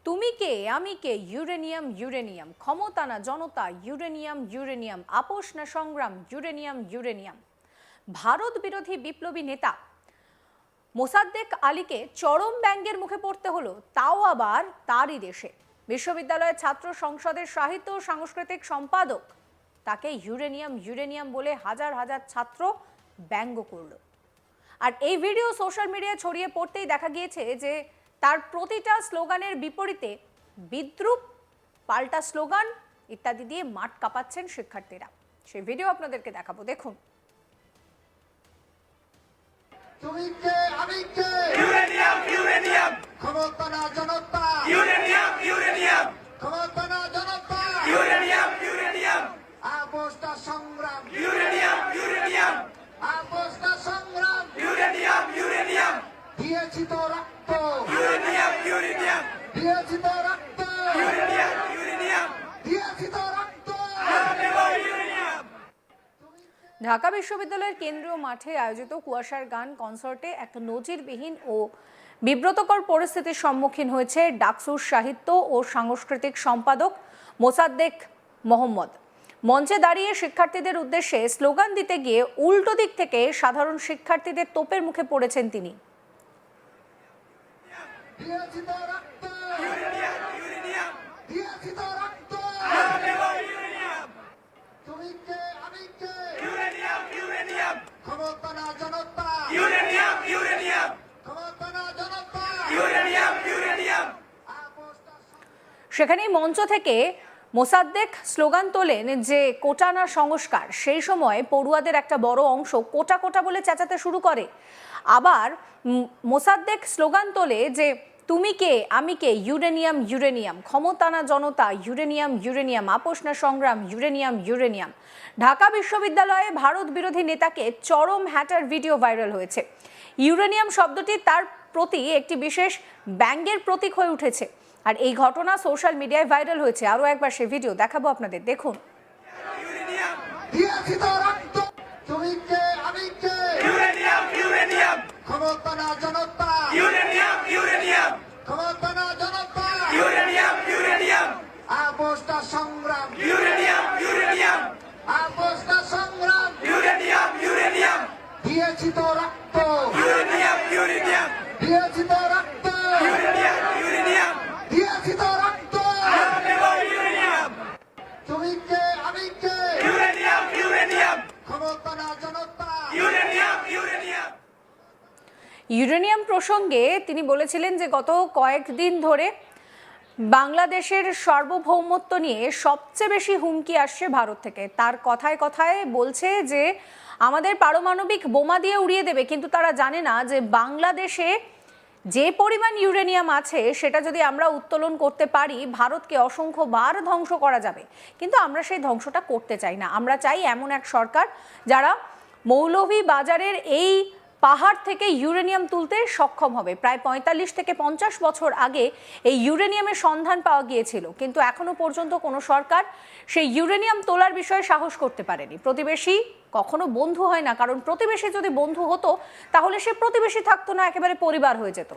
তুমি কে আমি কে uranium uranium ক্ষমতা না জনতা ইউরেনিয়াম ইউরেনিয়াম আপোষ না সংগ্রাম ইউরেনিয়াম ইউরেনিয়াম ভারত বিরোধী বিপ্লবী নেতা মোসাদ্দেক আলীকে চরম ব্যঙ্গের মুখে পড়তে হলো, তাও আবার তারই দেশে। বিশ্ববিদ্যালয়ের ছাত্র সংসদের সাহিত্য ও সাংস্কৃতিক সম্পাদক তাকে ইউরেনিয়াম ইউরেনিয়াম বলে হাজার হাজার ছাত্র ব্যঙ্গ করল। আর এই ভিডিও সোশ্যাল মিডিয়ায় ছড়িয়ে পড়তেই দেখা গিয়েছে যে তার প্রতিটা স্লোগানের বিপরীতে বিদ্রূপ, পাল্টা স্লোগান ইত্যাদি দিয়ে মাঠ কাঁপাচ্ছেন শিক্ষার্থীরা। সেই ভিডিও আপনাদেরকে দেখাবো, দেখুন। তুমি কে আমি কে ইউরেনিয়াম ইউরেনিয়াম ক্ষমতা না জনতা ইউরেনিয়াম ইউরেনিয়াম ক্ষমতা না জনতা ইউরেনিয়াম ইউরেনিয়াম আপোষটা সংগ্রাম ইউরেনিয়াম ইউরেনিয়াম আপোষটা সংগ্রাম ইউরেনিয়াম ইউরেনিয়াম দিয়েছি তো রক্ত ইউরেনিয়াম ইউরেনিয়াম দিয়েছি তো রক্ত ইউরেনিয়াম ইউরেনিয়াম দিয়েছি তো রক্ত ইউরেনিয়াম। ঢাকা বিশ্ববিদ্যালয়ের কেন্দ্রীয় মাঠে আয়োজিত কুয়াশার গান কনসার্টে এক নজিরবিহীন ও বিব্রতকর পরিস্থিতির সম্মুখীন হয়েছে ডাকসুর সাহিত্য ও সাংস্কৃতিক সম্পাদক মোসাদ্দেক মোহাম্মদ। মঞ্চে দাঁড়িয়ে শিক্ষার্থীদের উদ্দেশ্যে স্লোগান দিতে গিয়ে উল্টো দিক থেকে সাধারণ শিক্ষার্থীদের তোপের মুখে পড়েছেন তিনি। দিয়েছি তো রক্ত ইউরেনিয়াম ইউরেনিয়াম দিয়েছি তো রক্ত ইউরেনিয়াম তুমি কে আমি কে ইউরেনিয়াম ইউরেনিয়াম ক্ষমতা না জনতা ইউরেনিয়াম ইউরেনিয়াম ক্ষমতা না জনতা ইউরেনিয়াম ইউরেনিয়াম। আপোষটা সেখানেই মঞ্চ থেকে মোসাদ্দেক স্লোগান তোলেন যে কোটা না সংস্কার। সেই সময় পড়ুয়াদের একটা বড় অংশ কোটা কোটা বলে চেঁচাতে শুরু করে। আবার মোসাদ্দেক স্লোগান তোলে যে তুমি কে আমি কে ইউরেনিয়াম ইউরেনিয়াম ক্ষমতা না জনতা ইউরেনিয়াম ইউরেনিয়াম আপোষ না সংগ্রাম ইউরেনিয়াম ইউরেনিয়াম। ঢাকা বিশ্ববিদ্যালয়ে ভারত বিরোধী নেতাকে চরম হ্যাটার ভিডিও ভাইরাল হয়েছে। ইউরেনিয়াম শব্দটি তার প্রতি একটি বিশেষ ব্যঙ্গের প্রতীক হয়ে উঠেছে। আর এই ঘটনা সোশ্যাল মিডিয়ায় ভাইরাল হয়েছে। আরও একবার সে ভিডিও দেখাবো আপনাদের, দেখুন। দিয়েছি তো রক্ত তুমি কে আমি কে ইউরেনিয়াম ইউরেনিয়াম ক্ষমতা না জনতা ইউরেনিয়াম ইউরেনিয়াম ক্ষমতা না জনতা ইউরেনিয়াম ইউরেনিয়াম আপোষটা সংগ্রাম ইউরেনিয়াম ইউরেনিয়াম আপোষটা সংগ্রাম ইউরেনিয়াম ইউরেনিয়াম দিয়েছি তো রক্ত ইউরেনিয়াম ইউরেনিয়াম দিয়েছি তো রক্ত ইউরেনিয়াম ইউরেনিয়াম দিয়েছি তো রক্ত ইউরেনিয়াম তুমি কে আমি কে ইউরেনিয়াম ইউরেনিয়াম ক্ষমতা না জনতা ইউরেনিয়াম ইউরেনিয়াম। ইউরেনিয়াম প্রসঙ্গে তিনি বলেছিলেন যে গত কয়েকদিন ধরে বাংলাদেশের সার্বভৌমত্ব নিয়ে সবচেয়ে বেশি হুমকি আসছে ভারত থেকে। তার কথায় কথায় বলছে যে আমাদের পারমাণবিক বোমা দিয়ে উড়িয়ে দেবে, কিন্তু তারা জানে না যে বাংলাদেশে যে পরিমাণ ইউরেনিয়াম আছে সেটা যদি আমরা উত্তোলন করতে পারি ভারতকে অসংখ্যবার ধ্বংস করা যাবে। কিন্তু আমরা সেই ধ্বংসটা করতে চাই না। আমরা চাই এমন এক সরকার যারা মৌলভীবাজারের এই পাহাড় থেকে ইউরেনিয়াম তুলতে সক্ষম হবে। প্রায় ৪৫ থেকে ৫০ বছর আগে এই ইউরেনিয়ামের সন্ধান পাওয়া গিয়েছিল, কিন্তু এখনো পর্যন্ত কোনো সরকার সেই ইউরেনিয়াম তোলার বিষয়ে সাহস করতে পারেনি। প্রতিবেশী কখনো বন্ধু হয় না, কারণ প্রতিবেশী যদি বন্ধু হতো তাহলে সে প্রতিবেশী থাকতো না, একেবারে পরিবার হয়ে যেত।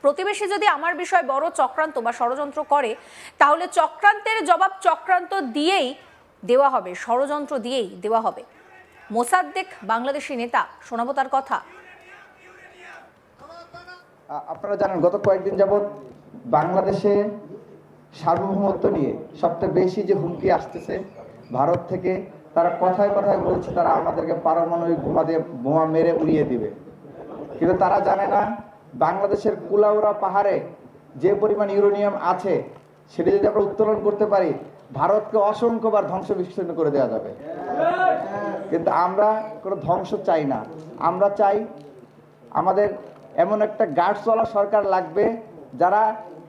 প্রতিবেশী যদি আমার বিষয়ে বড় চক্রান্ত বা ষড়যন্ত্র করে তাহলে চক্রান্তের জবাব চক্রান্ত দিয়েই দেওয়া হবে, ষড়যন্ত্র দিয়েই দেওয়া হবে। মোসাদ্দেক বাংলাদেশি নেতা, শোনাবো তার কথা। আপনারা জানেন গত কয়েকদিন যাবৎ বাংলাদেশে সার্বভৌমত্ব নিয়ে সবচেয়ে বেশি যে হুমকি আসতেছে ভারত থেকে, তারা কথায় কথায় বলছে তারা আমাদেরকে পারমাণবিক বোমা মেরে উড়িয়ে দিবে। কিন্তু তারা জানে না বাংলাদেশের কুলাউড়া পাহাড়ে যে পরিমাণ ইউরেনিয়াম আছে সেটা যদি আমরা উত্তোলন করতে পারি ভারতকে অসংখ্যবার ধ্বংস বিচ্ছিন্ন করে দেওয়া যাবে। কিন্তু আমরা কোনো ধ্বংস চাই না। আমরা চাই আমাদের এমন একটা গার্ডসওয়ালা সরকার লাগবে যারা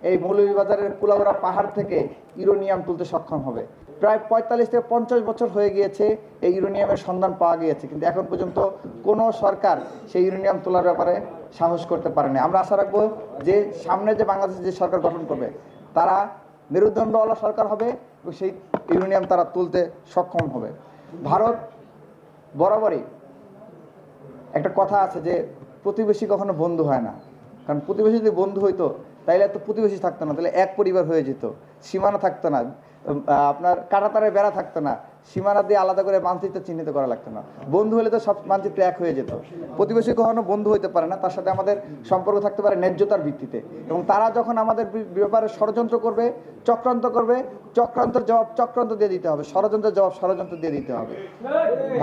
এই মৌলভীবাজারের কুলাউড়া পাহাড় থেকে ইউরেনিয়াম তুলতে সক্ষম হবে। প্রায় ৪৫ থেকে ৫০ বছর হয়ে গিয়েছে এই ইউরেনিয়ামের সন্ধান পাওয়া গিয়েছে, কিন্তু এখন পর্যন্ত কোনো সরকার সেই ইউরেনিয়াম তোলার ব্যাপারে সাহস করতে পারেনি। আমরা আশা রাখবো যে সামনে যে বাংলাদেশে যে সরকার গঠন করবে তারা মেরুদণ্ডওয়ালা সরকার হবে এবং সেই ইউরেনিয়াম তারা তুলতে সক্ষম হবে। ভারত বরাবরই একটা কথা আছে যে প্রতিবেশী কখনো বন্ধু হয় না, কারণ প্রতিবেশী যদি বন্ধু হইতো তাইলে এত প্রতিবেশী থাকতো না, তাহলে এক পরিবার হয়ে যেত, সীমানা থাকতো না, আপনার কাঁটাতারের বেড়া থাকতো না, সীমানা দিয়ে আলাদা করে মানচিত্র চিহ্নিত করা লাগতো না। বন্ধু হলে তো সব মানচিত্র এক হয়ে যেত। প্রতিবেশী কখনো বন্ধু হইতে পারে না, তার সাথে আমাদের সম্পর্ক থাকতে পারে ন্যায্যতার ভিত্তিতে। এবং তারা যখন আমাদের ব্যাপারে ষড়যন্ত্র করবে, চক্রান্ত করবে, চক্রান্তের জবাব চক্রান্ত দিয়ে দিতে হবে, ষড়যন্ত্রের জবাব ষড়যন্ত্র দিয়ে দিতে হবে।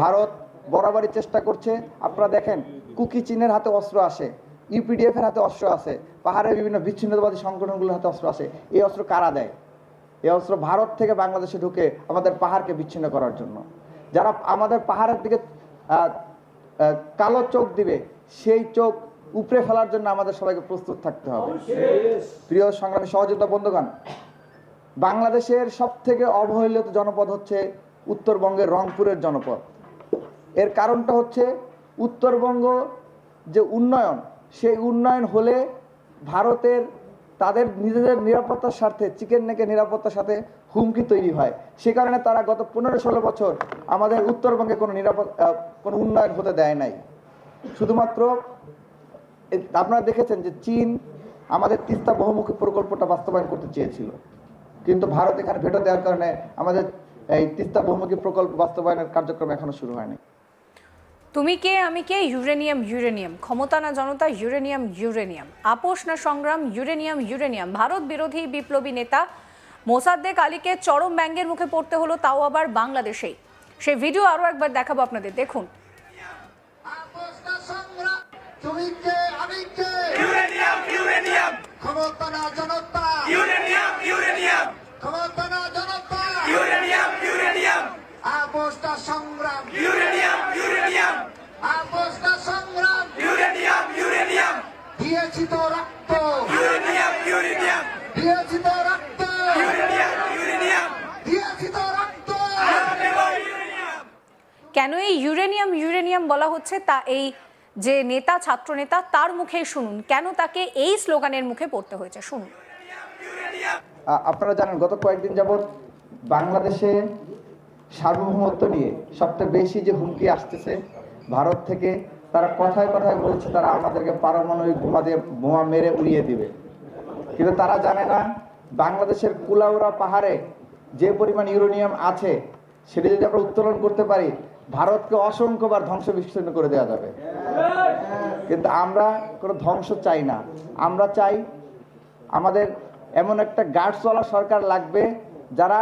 ভারত বরাবরই চেষ্টা করছে। আপনারা দেখেন, কুকি চীনের হাতে অস্ত্র আসে, ইউপিডিএফ এর হাতে অস্ত্র আছে, পাহাড়ের বিভিন্ন বিচ্ছিন্নতাবাদী সংগঠনগুলোর হাতে অস্ত্র আছে। এই অস্ত্র কারা দেয়? এই অস্ত্র ভারত থেকে বাংলাদেশে ঢুকে আমাদের পাহাড়কে বিচ্ছিন্ন করার জন্য। যারা আমাদের পাহাড়ের দিকে কালো চোখ দিবে, সেই চোখ উপড়ে ফেলার জন্য আমাদের সবাইকে প্রস্তুত থাকতে হবে। প্রিয় সংগ্রামী সহযোদ্ধা বন্ধুগণ, বাংলাদেশের সব থেকে অবহেলিত জনপদ হচ্ছে উত্তরবঙ্গের রংপুরের জনপদ। এর কারণটা হচ্ছে উত্তরবঙ্গ যে উন্নয়ন, সেই উন্নয়ন হলে ভারতের তাদের নিজেদের নিরাপত্তার স্বার্থে, চিকেন নেকের নিরাপত্তার সাথে হুমকি তৈরি হয়। সে কারণে তারা গত 15-16 বছর আমাদের উত্তরবঙ্গে কোনো উন্নয়ন হতে দেয় নাই। শুধুমাত্র আপনারা দেখেছেন যে চীন আমাদের তিস্তা বহুমুখী প্রকল্পটা বাস্তবায়ন করতে চেয়েছিল, কিন্তু ভারত এখানে ভেটো দেওয়ার কারণে আমাদের এই তিস্তা বহুমুখী প্রকল্প বাস্তবায়নের কার্যক্রম এখনো শুরু হয়নি। তুমি কে আমি কে, ইউরেনিয়াম ইউরেনিয়াম, ক্ষমতা না জনতা, ইউরেনিয়াম ইউরেনিয়াম, আপোষ না সংগ্রাম, ইউরেনিয়াম ইউরেনিয়াম। ভারত বিরোধী বিপ্লবী নেতা মোসাদ্দেক আলীকে চরম ব্যঙ্গের মুখে পড়তে হলো, তাও আবার বাংলাদেশেই। সেই ভিডিও আরো একবার দেখাবো আপনাদের, দেখুন। আপোষ না সংগ্রাম, তুমি কে আমি কে, ইউরেনিয়াম ইউরেনিয়াম ক্ষমতা না জনতা, ইউরেনিয়াম ইউরেনিয়াম ক্ষমতা না জনতা, ইউরেনিয়াম ইউরেনিয়াম আপোষ না সংগ্রাম, ইউরেনিয়াম ইউরেনিয়াম আপোষ না সংগ্রাম, ইউরেনিয়াম ইউরেনিয়াম দিয়েছি তো রক্ত, ইউরেনিয়াম ইউরেনিয়াম দিয়েছি তো রক্ত, ইউরেনিয়াম ইউরেনিয়াম দিয়েছি তো রক্ত। ইউরেনিয়াম কেন এই ইউরেনিয়াম ইউরেনিয়াম বলা হচ্ছে তা এই যে নেতা, ছাত্র নেতা, তার মুখেই শুনুন কেন তাকে এই স্লোগানের মুখে পড়তে হয়েছে, শুনুন। আপনারা জানেন, গত কয়েকদিন যাবৎ বাংলাদেশে সার্বভৌমত্ব নিয়ে সবচেয়ে বেশি যে হুমকি আসতেছে ভারত থেকে, তারা কথায় কথায় বলছে তারা আমাদেরকে পারমাণবিক বোমা মেরে উড়িয়ে দিবে। কিন্তু তারা জানে না, বাংলাদেশের কুলাউড়া পাহাড়ে যে পরিমাণ ইউরেনিয়াম আছে, সেটা যদি আমরা উত্তোলন করতে পারি, ভারতকে অসংখ্যবার ধ্বংস বিচ্ছিন্ন করে দেওয়া যাবে। কিন্তু আমরা কোনো ধ্বংস চাই না। আমরা চাই আমাদের এমন একটা গার্ডসওয়ালা সরকার লাগবে যারা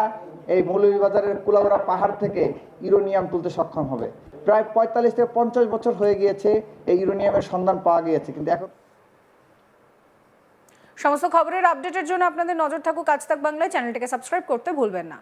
এই মৌলভীবাজারের কুলাউড়া পাহাড় থেকে ইউরেনিয়াম তুলতে সক্ষম হবে। প্রায় 45 থেকে 50 বছর হয়ে গিয়েছে এই ইউরেনিয়ামের সন্ধান পাওয়া গিয়েছে, কিন্তু এখন। সমস্ত খবরের আপডেটের জন্য আপনাদের নজর থাকুক আজ তাক বাংলায়। চ্যানেলটিকে সাবস্ক্রাইব করতে ভুলবেন না।